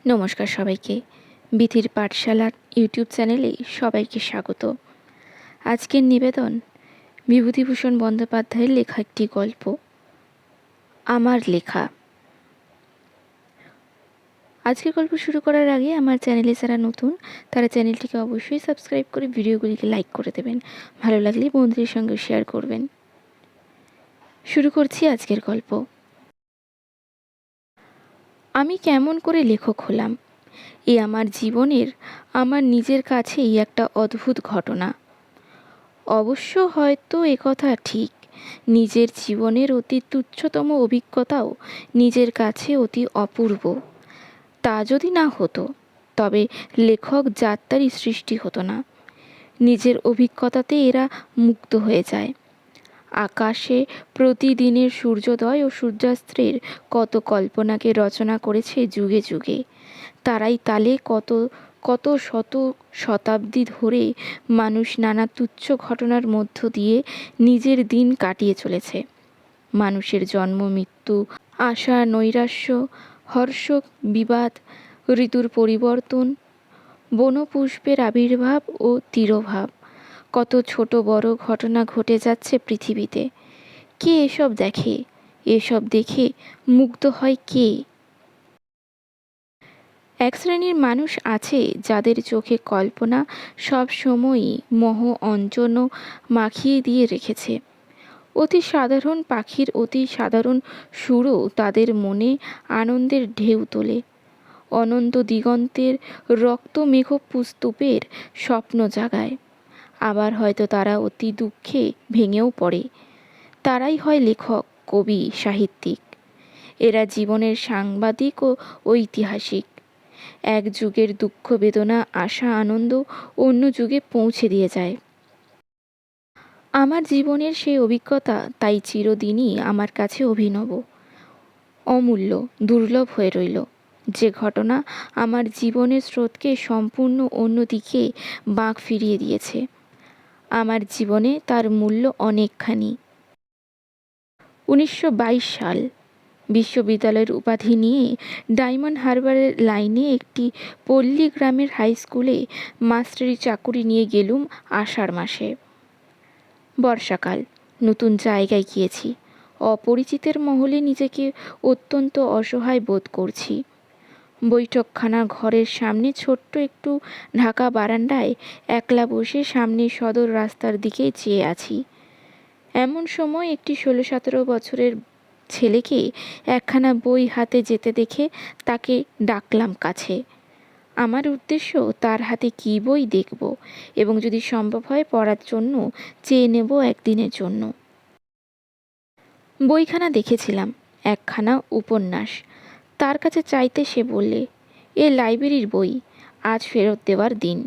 নমস্কার সবাইকে। বিথির পাঠশালার ইউটিউব চ্যানেলে সবাইকে স্বাগত। আজকের নিবেদন বিভূতিভূষণ বন্দ্যোপাধ্যায়ের লেখা একটি গল্প, আমার লেখা। আজকের গল্প শুরু করার আগে আমার চ্যানেলে যারা নতুন তারা চ্যানেলটিকে অবশ্যই সাবস্ক্রাইব করে ভিডিওগুলিকে লাইক করে দেবেন। ভালো লাগলে বন্ধুদের সঙ্গে শেয়ার করবেন। শুরু করছি আজকের গল্প। আমি কেমন করে লেখক হলাম, এ আমার জীবনের আমার নিজের কাছেই একটা অদ্ভুত ঘটনা। অবশ্য হয়তো একথা ঠিক, নিজের জীবনের অতি তুচ্ছতম অভিজ্ঞতাও নিজের কাছে অতি অপূর্ব। তা যদি না হতো তবে লেখক জাতটারই সৃষ্টি হতো না। নিজের অভিজ্ঞতাতে এরা মুক্ত হয়ে যায়। আকাশে প্রতিদিনের সূর্যোদয় ও সূর্যাস্তের কত কল্পনাকে রচনা করেছে যুগে যুগে। তারাই তালে কত কত শত শতাব্দী ধরে মানুষ নানা তুচ্ছ ঘটনার মধ্য দিয়ে নিজের দিন কাটিয়ে চলেছে। মানুষের জন্ম মৃত্যু, আশা নৈরাশ্য, হর্ষ বিবাদ, ঋতুর পরিবর্তন, বনপুষ্পের আবির্ভাব ও তিরোভাব, কত ছোট বড় ঘটনা ঘটে যাচ্ছে পৃথিবীতে। কে এসব দেখে? এসব দেখে মুগ্ধ হয় কে? এক শ্রেণীর মানুষ আছে যাদের চোখে কল্পনা সব সময়ই মোহ অঞ্জন মাখিয়ে দিয়ে রেখেছে। অতি সাধারণ পাখির অতি সাধারণ সুরও তাদের মনে আনন্দের ঢেউ তোলে। অনন্ত দিগন্তের রক্তমেঘ পুস্তূপের স্বপ্ন জাগায়। আবার হয়তো তারা অতি দুঃখে ভেঙেও পড়ে। তারাই হয় লেখক, কবি, সাহিত্যিক। এরা জীবনের সাংবাদিক ও ঐতিহাসিক। এক যুগের দুঃখ বেদনা আশা আনন্দ অন্য যুগে পৌঁছে দিয়ে যায়। আমার জীবনের সেই অভিজ্ঞতা তাই চিরদিনই আমার কাছে অভিনব, অমূল্য, দুর্লভ হয়ে রইল। যে ঘটনা আমার জীবনের স্রোতকে সম্পূর্ণ অন্যদিকে বাঁক ফিরিয়ে দিয়েছে। আমার জীবনে তার মূল্য অনেকখানি। 1922 সাল। বিশ্ববিদ্যালয়ের উপাধি নিয়ে ডায়মন্ড হারবারের লাইনে একটি পল্লী গ্রামের হাই স্কুলে মাস্টারি চাকুরি নিয়ে গেলুম আষাঢ় মাসে। বর্ষাকাল, নতুন জায়গায় গিয়েছি। অপরিচিতের মহলে নিজেকে অত্যন্ত অসহায় বোধ করছি। বৈঠকখানা ঘরের সামনে ছোট্ট একটু ঢাকা বারান্দায় একলা বসে সামনে সদর রাস্তার দিকে চেয়ে আছি। এমন সময় একটি 16-17 বছরের ছেলেকে একখানা বই হাতে যেতে দেখে তাকে ডাকলাম কাছে। আমার উদ্দেশ্য তার হাতে কী বই দেখব এবং যদি সম্ভব হয় পড়ার জন্য চেয়ে নেব একদিনের জন্য। বইখানা দেখেছিলাম, একখানা উপন্যাস। তার কাছে চাইতে সে বললে, এ লাইব্রেরির বই, আজ ফেরত দেওয়ার দিন।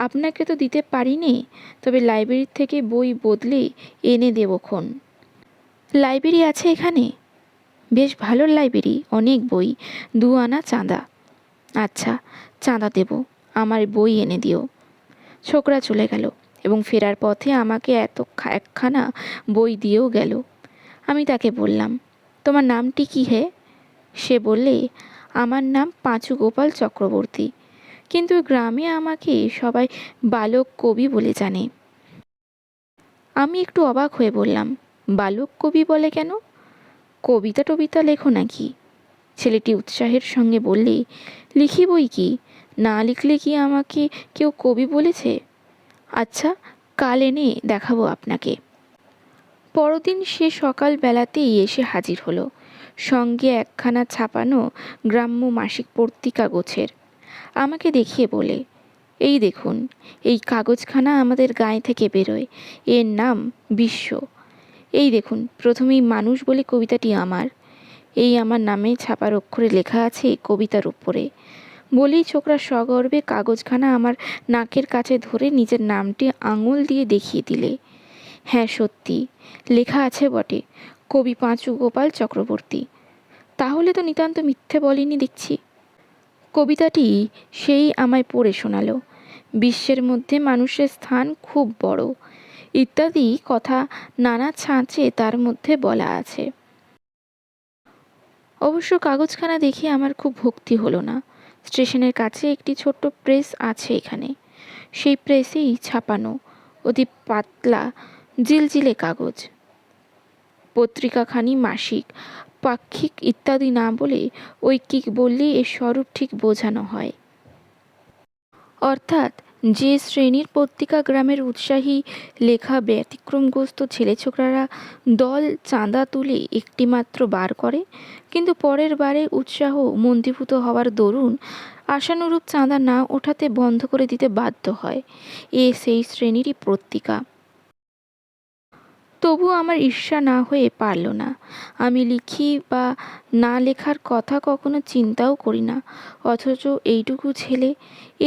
আপনাকে তো দিতে পারি নে, তবে লাইব্রেরির থেকে বই বদলে এনে দেবক্ষণ। লাইব্রেরি আছে এখানে? বেশ ভালো লাইব্রেরি, অনেক বই, 2 আনা চাঁদা। আচ্ছা, চাঁদা দেব, আমার বই এনে দিও। ছোকরা চলে গেল এবং ফেরার পথে আমাকে একখানা বই দিয়েও গেল। আমি তাকে বললাম, তোমার নামটি কী হে? সে বললে, আমার নাম পাঁচু গোপাল চক্রবর্তী, কিন্তু গ্রামে আমাকে সবাই বালক কবি বলে জানে। আমি একটু অবাক হয়ে বললাম, বালক কবি বলে কেন? কবিতা টবিতা লেখো নাকি? ছেলেটি উৎসাহের সঙ্গে বললে, লিখি বই কি, না লিখলে কি আমাকে কেউ কবি বলেছে? আচ্ছা, কাল এনে দেখাবো আপনাকে। পরদিন সে সকাল বেলাতেই এসে হাজির হলো, সঙ্গে একখানা ছাপানো গ্রাম্য মাসিক পত্রিকা গোছের। আমাকে দেখিয়ে বলে, এই দেখুন, এই কাগজখানা আমাদের গায়ে থেকে বেরোয়, এর নাম বিশ্ব। এই দেখুন, প্রথমেই মানুষ বলে কবিতাটি আমার। এই আমার নামে ছাপার অক্ষরে লেখা আছে কবিতার উপরে। বলেই ছোকরা সগর্বে কাগজখানা আমার নাকের কাছে ধরে নিজের নামটি আঙুল দিয়ে দেখিয়ে দিলে। হ্যাঁ, সত্যি লেখা আছে বটে, কবি পাঁচু গোপাল চক্রবর্তী। তাহলে তো নিতান্ত মিথ্যে বলিনি দেখছি। কবিতাটি সেই আমায় পড়ে শোনালো। বিশ্বের মধ্যে মানুষের স্থান খুব বড়, ইত্যাদি কথা নানা ছাঁচে তার মধ্যে বলা আছে। অবশ্য কাগজখানা দেখে আমার খুব ভক্তি হলো না। স্টেশনের কাছে একটি ছোট্ট প্রেস আছে এখানে। সেই প্রেসেই ছাপানো অতি পাতলা জিলজিলে কাগজ। পত্রিকাখানি মাসিক, পাক্ষিক ইত্যাদি না বলে ঐকিক বললেই এর স্বরূপ ঠিক বোঝানো হয়। অর্থাৎ যে শ্রেণীর পত্রিকা গ্রামের উৎসাহী লেখা ব্যতিক্রমগ্রস্ত ছেলেছোকরারা দল চাঁদা তুলে একটিমাত্র বার করে, কিন্তু পরের বারে উৎসাহ মন্দীভূত হওয়ার দরুন আশানুরূপ চাঁদা না ওঠাতে বন্ধ করে দিতে বাধ্য হয়, সেই শ্রেণীরই পত্রিকা। তবু আমার ঈর্ষা না হয়ে পারল না। আমি লিখি বা না লেখার কথা কখনো চিন্তাও করি না, অথচ এইটুকু ছেলে,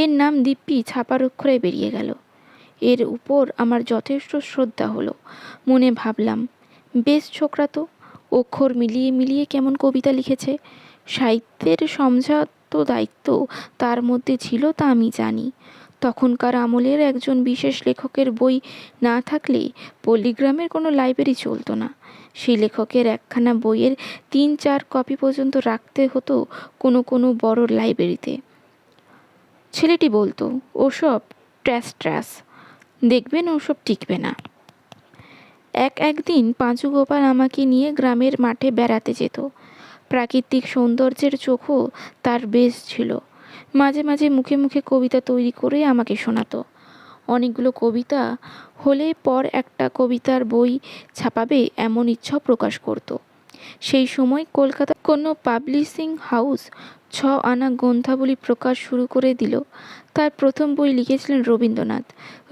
এর নাম দিব্যি ছাপার অক্ষরে বেরিয়ে গেল। এর উপর আমার যথেষ্ট শ্রদ্ধা হলো। মনে ভাবলাম, বেশ ছোকরা তো, অক্ষর মিলিয়ে মিলিয়ে কেমন কবিতা লিখেছে। সাহিত্যের সমঝাত দায়িত্ব তার মধ্যে ছিল তা আমি জানি। তখনকার আমলের একজন বিশেষ লেখকের বই না থাকলে পল্লীগ্রামের কোনো লাইব্রেরি চলতো না। সেই লেখকের একখানা বইয়ের 3-4 কপি পর্যন্ত রাখতে হতো কোনো কোনো বড় লাইব্রেরিতে। ছেলেটি বলতো, ওসব ট্র্যাশ, দেখবেন ওসব টিকবে না। একদিন পাঁচু গোপাল আমাকে নিয়ে গ্রামের মাঠে বেড়াতে যেত। প্রাকৃতিক সৌন্দর্যের চোখও তার বেশ ছিল। মাঝে মাঝে মুখে মুখে কবিতা তৈরি করে আমাকে শোনাতো। অনেকগুলো কবিতা হলে পর একটা কবিতার বই ছাপাবে এমন ইচ্ছাও প্রকাশ করত। সেই সময় কলকাতার কোনো পাবলিশিং হাউস 6 আনা গ্রন্থাবলী প্রকাশ শুরু করে দিল। তার প্রথম বই লিখেছিলেন রবীন্দ্রনাথ।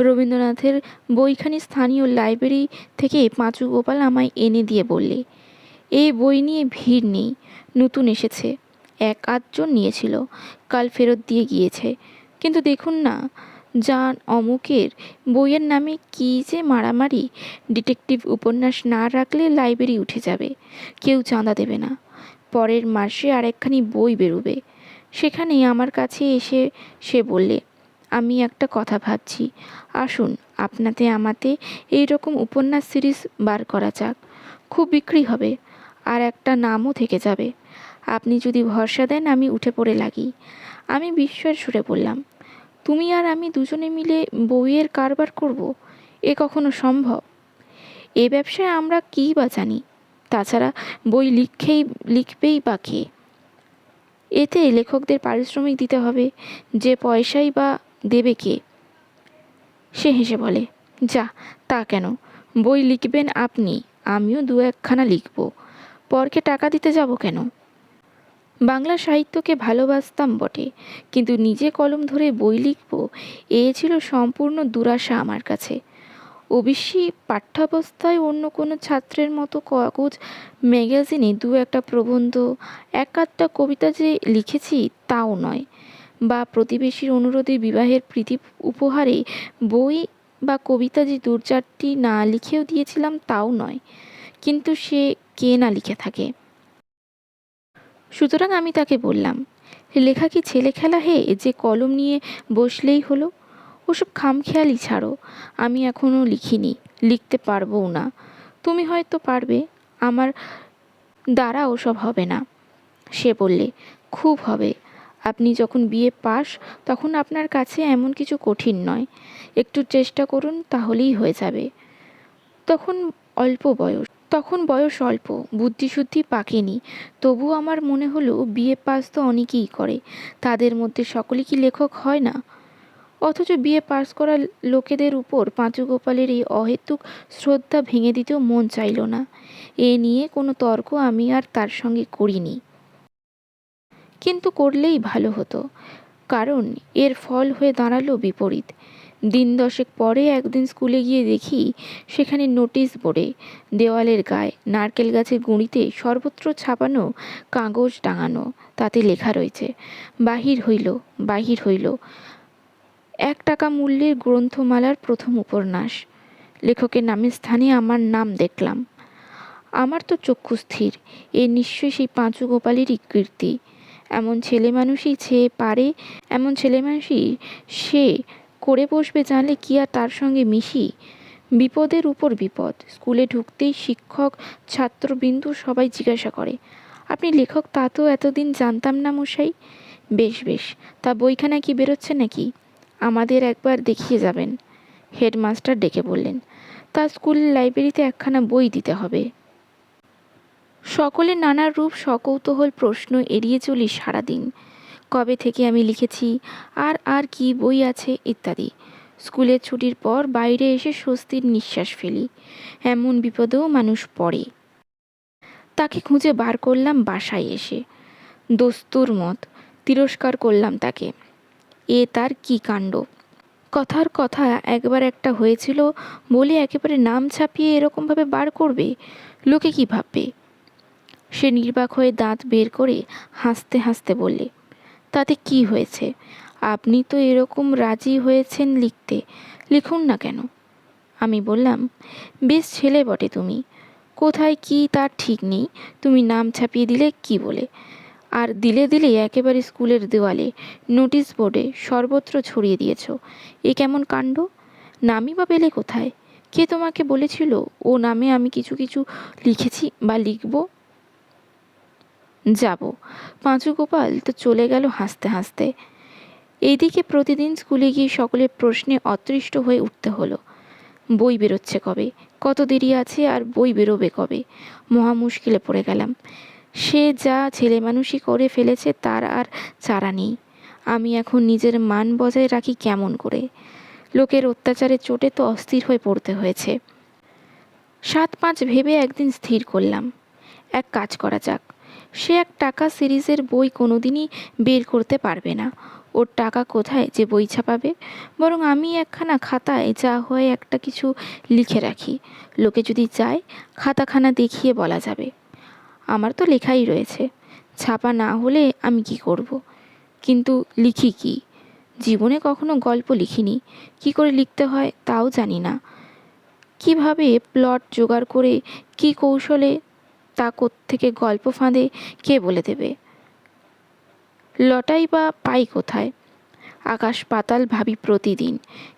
রবীন্দ্রনাথের বইখানি স্থানীয় লাইব্রেরি থেকে পাঁচু গোপাল আমায় এনে দিয়ে বললে, এই বই নিয়ে ভিড় নেই, নতুন এসেছে। 1-8 জন নিয়েছিল, কাল ফেরত দিয়ে গিয়েছে। কিন্তু দেখুন না, জান অমুকের বইয়ের নামে কী যে মারামারি। ডিটেকটিভ উপন্যাস না রাখলে লাইব্রেরি উঠে যাবে, কেউ চাঁদা দেবে না। পরের মাসে আরেকখানি বই বেরোবে। সেখানেই আমার কাছে এসে সে বললে, আমি একটা কথা ভাবছি, আসুন আপনাতে আমাতে এই রকম উপন্যাস সিরিজ বার করা যাক, খুব বিক্রি হবে, আর একটা নামও থেকে যাবে। আপনি যদি ভরসা দেন আমি উঠে পড়ে লাগি। আমি বিস্ময়ের সুরে বললাম, তুমি আর আমি দুজনে মিলে বইয়ের কারবার করব? এ কখনো সম্ভব? এ ব্যবসায় আমরা কী বা জানি? তাছাড়া বই লিখবেই বা কে? এতে লেখকদের পারিশ্রমিক দিতে হবে, যে পয়সাই বা দেবে কে? সে হেসে বলে, যা, তা কেন, বই লিখবেন আপনি, আমিও 2-1খানা লিখব, পরকে টাকা দিতে যাব কেন? বাংলা সাহিত্যকে ভালোবাসতাম বটে, কিন্তু নিজে কলম ধরে বই লিখব, এ ছিল সম্পূর্ণ দুরাশা আমার কাছে। অবশ্যই পাঠ্যাবস্থায় অন্য কোনো ছাত্রের মতো কাগজ ম্যাগাজিনে 2-একটা প্রবন্ধ, 1-8টা কবিতা যে লিখেছি তাও নয়, বা প্রতিবেশীর অনুরোধে বিবাহের প্রীতি উপহারে বই বা কবিতা যে 2-4টি না লিখেও দিয়েছিলাম তাও নয়। কিন্তু সে কে না লিখে থাকে। সুতরাং আমি তাকে বললাম, লেখা কি ছেলে খেলা হে, যে কলম নিয়ে বসলেই হলো? ওসব খামখেয়ালি ছাড়ো। আমি এখনও লিখিনি, লিখতে পারবও না। তুমি হয়তো পারবে, আমার দ্বারা ওসব হবে না। সে বললে, খুব হবে। আপনি যখন বিএ পাস তখন আপনার কাছে এমন কিছু কঠিন নয়, একটু চেষ্টা করুন, তাহলেই হয়ে যাবে। তখন বয়স অল্প, বুদ্ধিশুদ্ধি পাকেনি। তবু আমার মনে হলো, বিএ পাস তো অনেকেই করে, তাদের মধ্যে সকলে কি লেখক হয় না? অথচ বিএ পাস করা লোকেদের উপর পাঁচু গোপালের এই অহেতুক শ্রদ্ধা ভেঙে দিতেও মন চাইল না। এ নিয়ে কোনো তর্ক আমি আর তার সঙ্গে করিনি। কিন্তু করলেই ভালো হতো, কারণ এর ফল হয়ে দাঁড়ালো বিপরীত। দিন 10 পরে একদিন স্কুলে গিয়ে দেখি, সেখানে নোটিশ বোর্ডে দেওয়ালের গায়ে নারকেল গাছের গুঁড়িতে সর্বত্র ছাপানো কাগজ টাঙানো। তাতে লেখা রয়েছে, বাহির হইল 1 টাকা মূল্যের গ্রন্থমালার প্রথম উপন্যাস। লেখকের নামের স্থানে আমার নাম দেখলাম। আমার তো চক্ষু স্থির, এ নিশ্চয়ই সেই পাঁচু গোপালেরই কীর্তি। এমন ছেলেমানুষই সে করে বসবে জানলে কি আর তার সঙ্গে মিশি? বিপদের উপর বিপদ। স্কুলে ঢুকতেই শিক্ষক ছাত্রবিন্দু সবাই জিজ্ঞাসা করে, আপনি লেখক? তা তো এতদিন জানতাম না মশাই। বেশ বেশ, তা বইখানা কি বেরোচ্ছে নাকি? আমাদের একবার দেখিয়ে যাবেন। হেডমাস্টার ডেকে বললেন। তা স্কুলের লাইব্রেরিতে একখানা বই দিতে হবে। সকলে নানা রূপ সকৌতূহল প্রশ্ন এড়িয়ে চলি সারাদিন। কবে থেকে আমি লিখেছি, আর কি বই আছে ইত্যাদি। স্কুলের ছুটির পর বাইরে এসে স্বস্তির নিঃশ্বাস ফেলি। এমন বিপদেও মানুষ পড়ে। তাকে খুঁজে বার করলাম বাসায় এসে। দস্তুর মত তিরস্কার করলাম তাকে। এ তার কি কাণ্ড! কথার কথা একবার একটা হয়েছিল বলে একেবারে নাম ছাপিয়ে এরকমভাবে বার করবে? লোকে কি ভাববে? সে নির্বাক হয়ে দাঁত বের করে হাসতে হাসতে বললে, তাতে কি হয়েছে? আপনি তো এরকম রাজি হয়েছেন লিখতে, লিখুন না কেন? আমি বললাম, বেশ ছেলে বটে তুমি, কোথায় কি তার ঠিক নেই, তুমি নাম ছাপিয়ে দিলে কি বলে? আর দিলে একেবারে স্কুলের দেওয়ালে, নোটিশ বোর্ডে সর্বত্র ছড়িয়ে দিয়েছ। এ কেমন কাণ্ড? নামই বা পেলে কোথায়? কে তোমাকে বলেছিল ও নামে আমি কিছু কিছু লিখেছি বা লিখব? যাব। পাঁচু গোপাল তো চলে গেল হাসতে হাসতে। এইদিকে প্রতিদিন স্কুলে গিয়ে সকলের প্রশ্নে অতৃষ্ট হয়ে উঠতে হলো। বই বেরোচ্ছে কবে? কত দেরি আছে? আর বই বেরোবে কবে? মহা মুশকিলে পড়ে গেলাম। সে যা ছেলে মানুষই করে ফেলেছে তার আর চারা নেই। আমি এখন নিজের মান বজায় রাখি কেমন করে? লোকের অত্যাচারের চোটে তো অস্থির হয়ে পড়তে হয়েছে। 7-5 ভেবে একদিন স্থির করলাম, এক কাজ করা যাক। সে এক টাকা সিরিজের বই কোনোদিনই বের করতে পারবে না। ওর টাকা কোথায় যে বই ছাপাবে? বরং আমি একখানা খাতায় যা হয় একটা কিছু লিখে রাখি। লোকে যদি চায় খাতাখানা দেখিয়ে বলা যাবে, আমার তো লেখাই রয়েছে। ছাপা না হলে আমি কি করব? কিন্তু লিখি কি? জীবনে কখনো গল্প লিখিনি, কি করে লিখতে হয় তাও জানি না। কিভাবে প্লট জোগাড় করে, কি কৌশলে, তা কোত্থেকে গল্প ফাঁদে কে বলে দেবে? লটাই বা পাই কোথায়? আকাশ পাতাল ভাবি প্রতিদিন,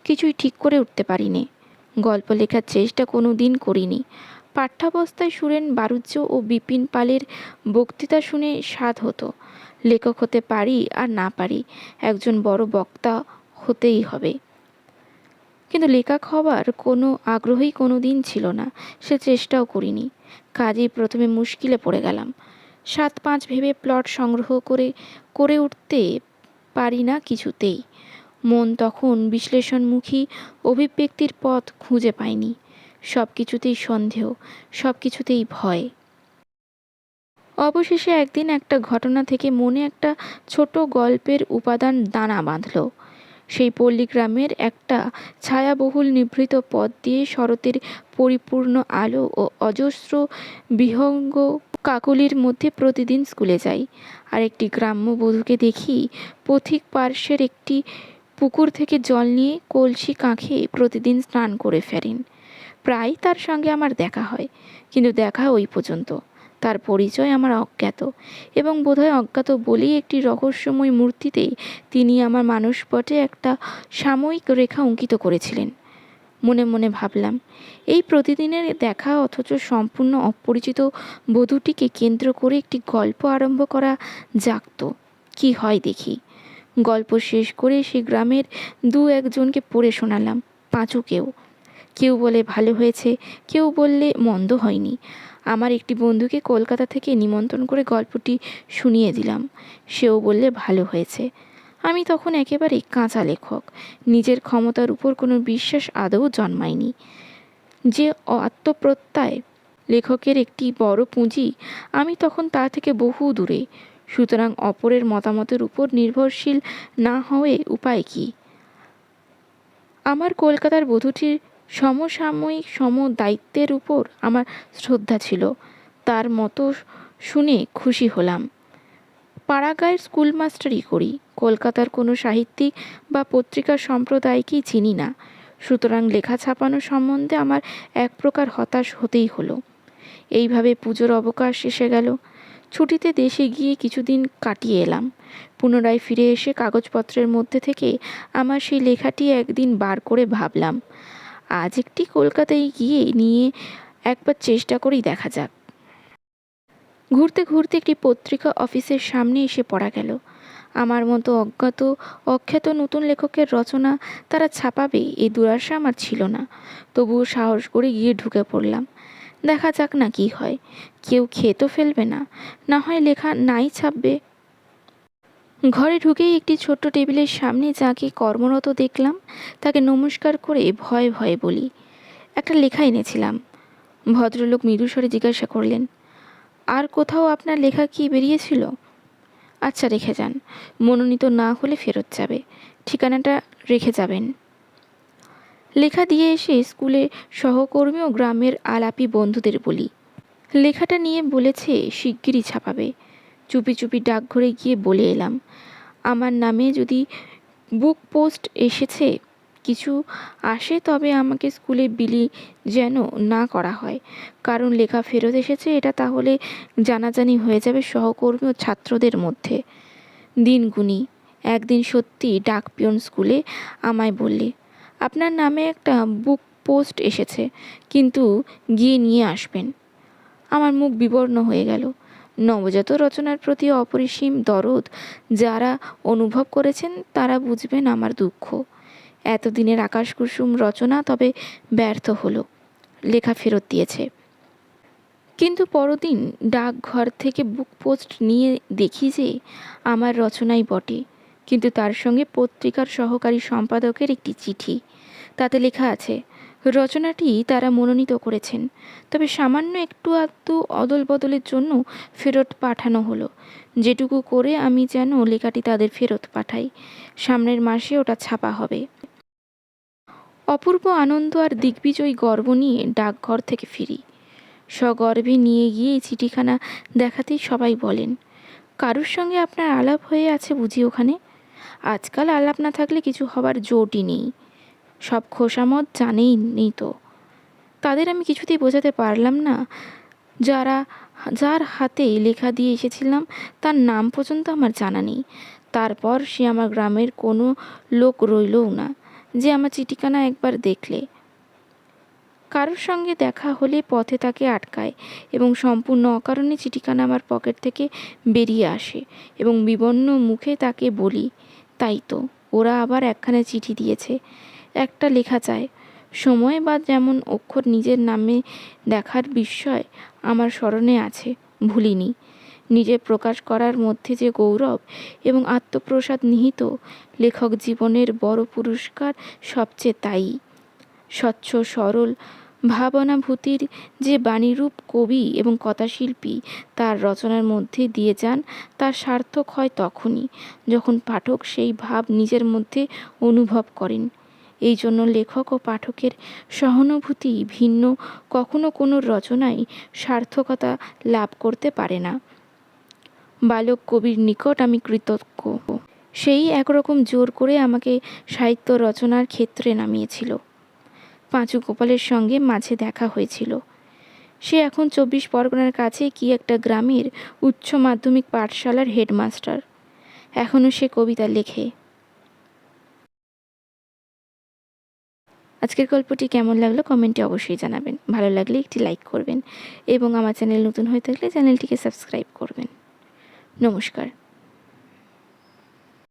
কিছুই ঠিক করে উঠতে পারিনি। গল্প লেখার চেষ্টা কোনো দিন করিনি। পাঠ্যাবস্থায় সুরেন বারুজ্য ও বিপিন পালের বক্তৃতা শুনে স্বাদ হতো। লেখক হতে পারি আর না পারি, একজন বড় বক্তা হতেই হবে। কিন্তু লেখক হবার কোনো আগ্রহই কোনো দিন ছিল না, সে চেষ্টাও করিনি। কাজেই প্রথমে মুশকিলে পড়ে গেলাম। 7-5 ভেবে প্লট সংগ্রহ করে উঠতে পারি না কিছুতেই। মন তখন বিশ্লেষণমুখী, অভিব্যক্তির পথ খুঁজে পায়নি। সব কিছুতেই সন্দেহ, সব কিছুতেই ভয়। অবশেষে একদিন একটা ঘটনা থেকে মনে একটা ছোট গল্পের উপাদান দানা বাঁধল। সেই পল্লীগ্রামের একটা ছায়াবহুল নিভৃত পথ দিয়ে শরতের পরিপূর্ণ আলো ও অজস্র বিহঙ্গ কাকলির মধ্যে প্রতিদিন স্কুলে যাই। আর একটি গ্রাম্য বধূকে দেখি পথিক পার্শ্বের একটি পুকুর থেকে জল নিয়ে কলসি কাঁখে প্রতিদিন স্নান করে ফেরেন। প্রায় তার সঙ্গে আমার দেখা হয়, কিন্তু দেখা ওই পর্যন্ত। তার পরিচয় আমার অজ্ঞাত, এবং বোধহয় অজ্ঞাত বলেই একটি রহস্যময় মূর্তিতে তিনি আমার মানসপটে একটা সাময়িক রেখা অঙ্কিত করেছিলেন। মনে মনে ভাবলাম, এই প্রতিদিনের দেখা অথচ সম্পূর্ণ অপরিচিত বধূটিকে কেন্দ্র করে একটি গল্প আরম্ভ করা যাক তো, কি হয় দেখি। গল্প শেষ করে সে গ্রামের 2-1 জনকে পড়ে শোনালাম, পাঁচুকেও। কেউ বলে ভালো হয়েছে, কেউ বললে মন্দ হয়নি। আমার একটি বন্ধুকে কলকাতা থেকে নিমন্ত্রণ করে গল্পটি শুনিয়ে দিলাম, সেও বললে ভালো হয়েছে। আমি তখন একেবারে কাঁচা লেখক, নিজের ক্ষমতার উপর কোনো বিশ্বাস আদৌ জন্মায়নি। যে আত্মপ্রত্যয় লেখকের একটি বড় পুঁজি, আমি তখন তা থেকে বহু দূরে। সুতরাং অপরের মতামতের উপর নির্ভরশীল না হয়ে উপায় কি? আমার কলকাতার বধূটির সমসাময়িক দায়িত্বের উপর আমার শ্রদ্ধা ছিল। তার মতো শুনে খুশি হলাম। পাড়াগাঁয়ের স্কুলমাস্টারি করি, কলকাতার কোনো সাহিত্যিক বা পত্রিকার সম্প্রদায়কেই চিনি না। সুতরাং লেখা ছাপানো সম্বন্ধে আমার এক প্রকার হতাশ হতেই হলো। এইভাবে পুজোর অবকাশ এসে গেল। ছুটিতে দেশে গিয়ে কিছুদিন কাটিয়ে এলাম। পুনরায় ফিরে এসে কাগজপত্রের মধ্যে থেকে আমার সেই লেখাটি একদিন বার করে ভাবলাম, আজ একটি কলকাতায় গিয়ে নিয়ে একবার চেষ্টা করেই দেখা যাক। ঘুরতে ঘুরতে একটি পত্রিকা অফিসের সামনে এসে পড়া গেল। আমার মতো অখ্যাত নতুন লেখকের রচনা তারা ছাপাবে এই দুরাশা আমার ছিল না। তবুও সাহস করে গিয়ে ঢুকে পড়লাম। দেখা যাক না কি হয়, কেউ খেয়ে তো ফেলবে না, না হয় লেখা নাই ছাপবে। ঘরে ঢুকেই একটি ছোট্ট টেবিলের সামনে যাকে কর্মরত দেখলাম তাকে নমস্কার করে ভয়ে ভয়ে বলি, একটা লেখা এনেছিলাম। ভদ্রলোক মৃদুস্বরে জিজ্ঞাসা করলেন, আর কোথাও আপনার লেখা কি বেরিয়েছিল? আচ্ছা, রেখে যান, মনোনীত না হলে ফেরত যাবে, ঠিকানাটা রেখে যাবেন। লেখা দিয়ে এসে স্কুলে সহকর্মী ও গ্রামের আলাপি বন্ধুদের বলি। লেখাটা নিয়ে বলেছে শিগগিরই ছাপাবে। চুপি চুপি ডাকঘরে গিয়ে বলে এলাম, আমার নামে যদি বুক পোস্ট এসেছে কিছু আসে তবে আমাকে স্কুলে বিলি যেন না করা হয়, কারণ লেখা ফেরত এসেছে এটা তাহলে জানাজানি হয়ে যাবে সহকর্মী ও ছাত্রদের মধ্যে। দিন গুনি একদিন সত্যি ডাক পিয়ন স্কুলে আমায় বললে, আপনার নামে একটা বুক পোস্ট এসেছে, কিন্তু গিয়ে নিয়ে আসবেন। আমার মুখ বিবর্ণ হয়ে গেল। নবজাত রচনার প্রতি অপরিসীম দরদ যারা অনুভব করেছেন তারা বুঝবেন আমার দুঃখ। এতদিনের আকাশকুসুম রচনা তবে ব্যর্থ হলো, লেখা ফেরত দিয়েছে। কিন্তু পরদিন ডাকঘর থেকে বুক পোস্ট নিয়ে দেখি যে আমার রচনাই বটে, কিন্তু তার সঙ্গে পত্রিকার সহকারী সম্পাদকের একটি চিঠি। তাতে লেখা আছে, রচনাটি তারা মনোনীত করেছেন, তবে সামান্য একটু আধটু অদল বদলের জন্য ফেরত পাঠানো হলো। যেটুকু করে আমি যেন লেখাটি তাদের ফেরত পাঠাই, সামনের মাসে ওটা ছাপা হবে। অপূর্ব আনন্দ আর দিগ্বিজয়ী গর্ব নিয়ে ডাকঘর থেকে ফিরি। সগর্বে নিয়ে গিয়ে চিঠিখানা দেখাতেই সবাই বলেন, কারুর সঙ্গে আপনার আলাপ হয়ে আছে বুঝি ওখানে? আজকাল আলাপ না থাকলে কিছু হবার জোটই নেই, সব খোসামত জানেই নেই তো। তাদের আমি কিছুতেই বোঝাতে পারলাম না যার হাতে লেখা দিয়ে এসেছিলাম তার নাম পর্যন্ত আমার জানা নেই। তারপর সে আমার গ্রামের কোনো লোক রইলও না যে আমার চিঠিখানা একবার দেখলে। কারোর সঙ্গে দেখা হলে পথে তাকে আটকায় এবং সম্পূর্ণ অকারণে চিঠিখানা আমার পকেট থেকে বেরিয়ে আসে এবং বিবর্ণ মুখে তাকে বলি, তাই তো, ওরা আবার একখানা চিঠি দিয়েছে, একটা লেখা চায়। সময় বা যেমন অক্ষর নিজের নামে দেখার বিস্ময় আমার স্মরণে আছে, ভুলিনি। নিজে প্রকাশ করার মধ্যে যে গৌরব এবং আত্মপ্রসাদ নিহিত, লেখক জীবনের বড় পুরস্কার সবচেয়ে তাই। স্বচ্ছ সরল ভাবনাভূতির যে বাণীরূপ কবি এবং কথাশিল্পী তার রচনার মধ্যে দিয়ে যান, তার সার্থক হয় তখনই যখন পাঠক সেই ভাব নিজের মধ্যে অনুভব করেন। এই জন্য লেখক ও পাঠকের সহানুভূতি ভিন্ন কখনো কোনো রচনায় সার্থকতা লাভ করতে পারে না। বালক কবির নিকট আমি কৃতজ্ঞ, সেই একরকম জোর করে আমাকে সাহিত্য রচনার ক্ষেত্রে নামিয়েছিল। পাঁচু গোপালের সঙ্গে মাঝে দেখা হয়েছিল। সে এখন 24 পরগনার কাছে কি একটা গ্রামের উচ্চ মাধ্যমিক পাঠশালার হেডমাস্টার। এখনও সে কবিতা লেখে। আজকের গল্পটি কেমন লাগলো কমেন্টে অবশ্যই জানাবেন। ভালো লাগলে একটি লাইক করবেন এবং আমার চ্যানেল নতুন হয়ে থাকলে চ্যানেলটিকে সাবস্ক্রাইব করবেন। নমস্কার।